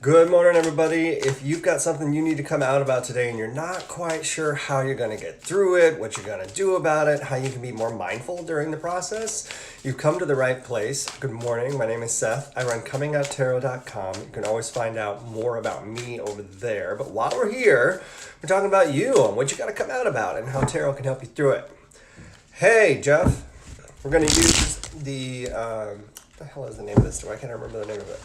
Good morning, everybody. If you've got something you need to come out about today and you're not quite sure how you're going to get through it, what you're going to do about it, how you can be more mindful during the process, you've come to the right place. Good morning. My name is Seth. I run Comingouttarot.com. You can always find out more about me over there. But while we're here, we're talking about you and what you got to come out about and how tarot can help you through it. Hey, Jeff. We're going to use the... what the hell is the name of this story? I can't remember the name of it.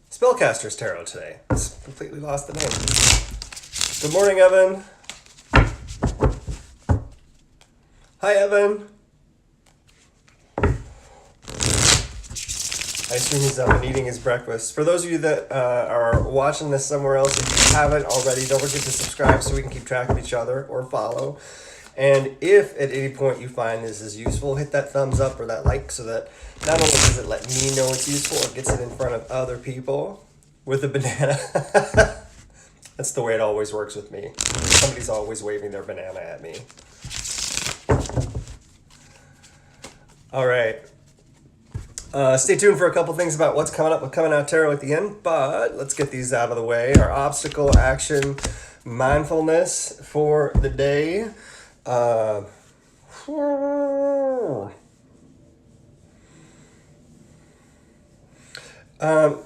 Spellcaster's Tarot today. It's completely lost the name. Good morning, Evan. Hi, Evan. I assume he's up and eating his breakfast. For those of you that are watching this somewhere else, if you haven't already, don't forget to subscribe so we can keep track of each other or follow. And if at any point you find this is useful, hit that thumbs up or that like so that not only does it let me know it's useful, it gets it in front of other people with a banana. That's the way it always works with me. Somebody's always waving their banana at me. All right. Stay tuned for a couple things about what's coming up with Coming Out Tarot at the end, but let's get these out of the way. Our obstacle, action, mindfulness for the day.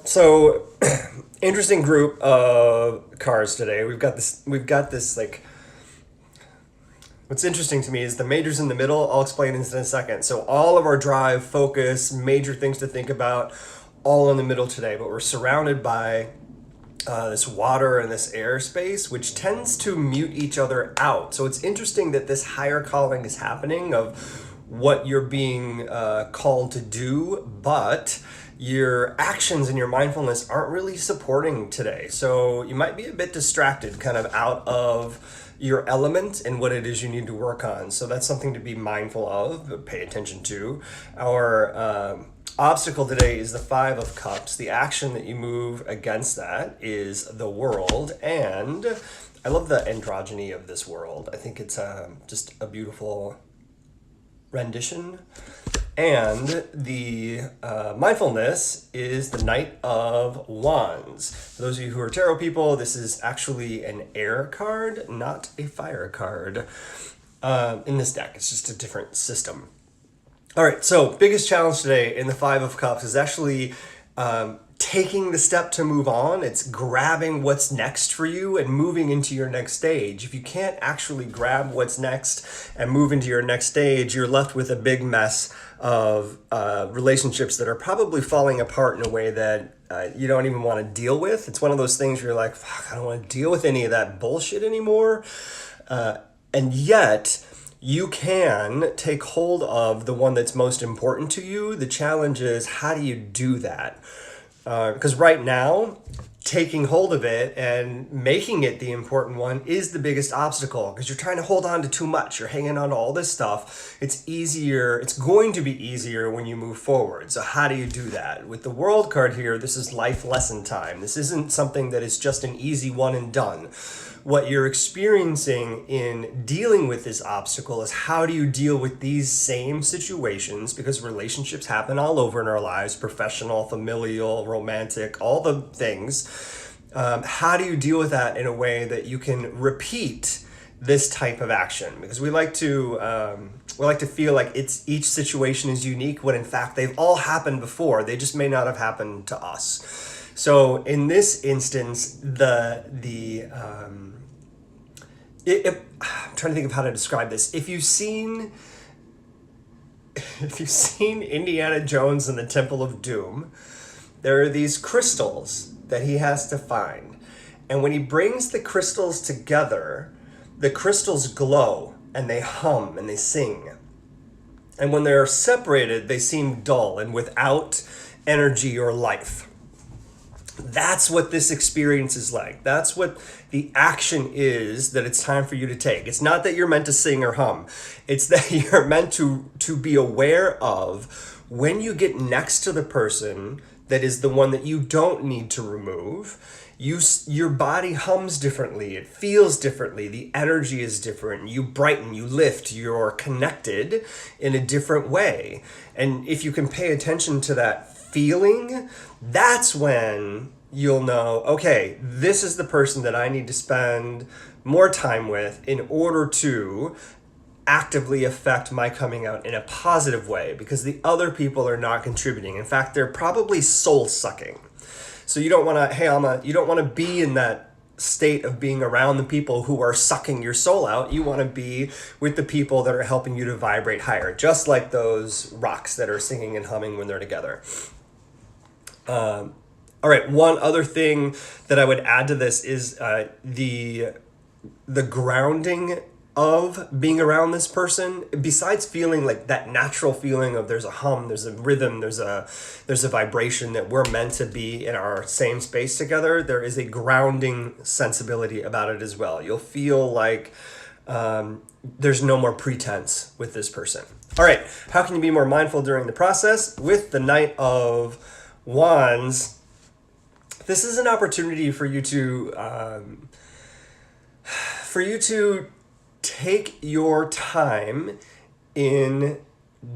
So interesting group of cards today. We've got this like, what's interesting to me is the majors in the middle. I'll explain in a second. So all of our drive, focus, major things to think about, all in the middle today, but we're surrounded by this water and this air space, which tends to mute each other out. So it's interesting that this higher calling is happening of what you're being called to do, but your actions and your mindfulness aren't really supporting today. So you might be a bit distracted, kind of out of your element and what it is you need to work on. So that's something to be mindful of, pay attention to. Our obstacle today is the Five of Cups. The action that you move against that is the world. And I love the androgyny of this world. I think it's just a beautiful rendition. And the mindfulness is the Knight of Wands. For those of you who are tarot people, this is actually an air card, not a fire card in this deck. It's just a different system. All right, so biggest challenge today in the Five of Cups is actually taking the step to move on. It's grabbing what's next for you and moving into your next stage. If you can't actually grab what's next and move into your next stage, you're left with a big mess of relationships that are probably falling apart in a way that you don't even want to deal with. It's one of those things where you're like, fuck, I don't want to deal with any of that bullshit anymore. And yet, you can take hold of the one that's most important to you. The challenge is, how do you do that? Because right now, taking hold of it and making it the important one is the biggest obstacle, because you're trying to hold on to too much. You're hanging on to all this stuff. It's easier. It's going to be easier when you move forward. So how do you do that? With the World card here, this is life lesson time. This isn't something that is just an easy one and done. What you're experiencing in dealing with this obstacle is, how do you deal with these same situations? Because relationships happen all over in our lives, professional, familial, romantic, all the things. How do you deal with that in a way that you can repeat this type of action? Because we like to feel like each situation is unique, when in fact they've all happened before. They just may not have happened to us. So in this instance, I'm trying to think of how to describe this. If you've seen Indiana Jones and the Temple of Doom, there are these crystals that he has to find. And when he brings the crystals together, the crystals glow and they hum and they sing. And when they're separated, they seem dull and without energy or life. That's what this experience is like. That's what the action is that it's time for you to take. It's not that you're meant to sing or hum. It's that you're meant to be aware of when you get next to the person that is the one that you don't need to remove. Your body hums differently. It feels differently. The energy is different. You brighten, you lift, you're connected in a different way. And if you can pay attention to that feeling, that's when you'll know, okay, this is the person that I need to spend more time with in order to actively affect my coming out in a positive way, because the other people are not contributing. In fact, they're probably soul sucking. So you don't want to, hey Alma, you don't want to be in that state of being around the people who are sucking your soul out. You want to be with the people that are helping you to vibrate higher, just like those rocks that are singing and humming when they're together. All right, one other thing that I would add to this is the grounding of being around this person. Besides feeling like that natural feeling of there's a hum, there's a rhythm, there's a vibration that we're meant to be in our same space together, there is a grounding sensibility about it as well. You'll feel like there's no more pretense with this person. All right, how can you be more mindful during the process? With the Knight of Wands, this is an opportunity for you to take your time in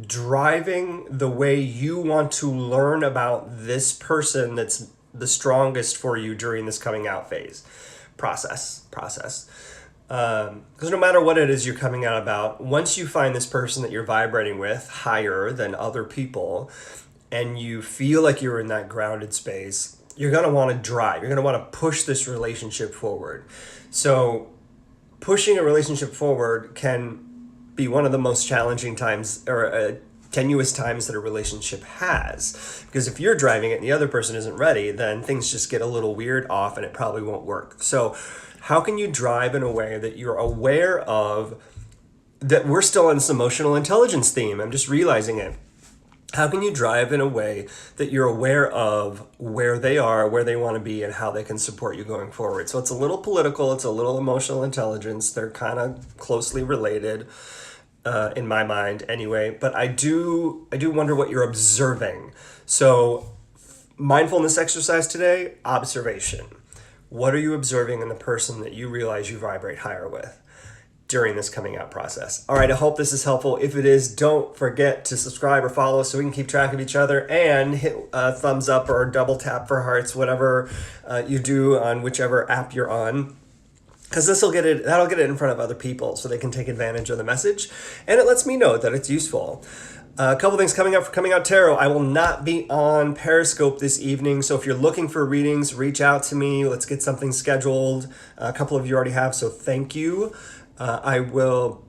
driving the way you want to learn about this person that's the strongest for you during this coming out phase process. Because no matter what it is you're coming out about, once you find this person that you're vibrating with higher than other people, and you feel like you're in that grounded space, you're going to want to drive. You're going to want to push this relationship forward. So pushing a relationship forward can be one of the most challenging times, or tenuous times, that a relationship has. Because if you're driving it and the other person isn't ready, then things just get a little weird off and it probably won't work. So how can you drive in a way that you're aware of that? We're still on this emotional intelligence theme. I'm just realizing it. How can you drive in a way that you're aware of where they are, where they want to be, and how they can support you going forward? So it's a little political, it's a little emotional intelligence. They're kind of closely related, in my mind anyway. But I do wonder what you're observing. So mindfulness exercise today, observation. What are you observing in the person that you realize you vibrate higher with during this coming out process? All right, I hope this is helpful. If it is, don't forget to subscribe or follow so we can keep track of each other, and hit a thumbs up or double tap for hearts, whatever you do on whichever app you're on, because that'll get it in front of other people so they can take advantage of the message, and it lets me know that it's useful. A couple things coming up for Coming Out Tarot. I will not be on Periscope this evening, so if you're looking for readings, reach out to me. Let's get something scheduled. A couple of you already have, so thank you. I will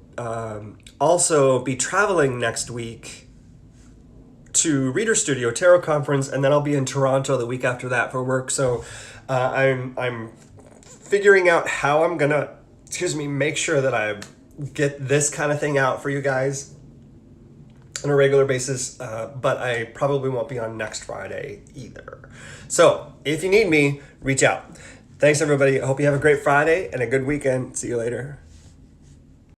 also be traveling next week to Reader Studio Tarot Conference, and then I'll be in Toronto the week after that for work. So I'm figuring out how I'm gonna, make sure that I get this kind of thing out for you guys on a regular basis, but I probably won't be on next Friday either. So if you need me, reach out. Thanks everybody. I hope you have a great Friday and a good weekend. See you later.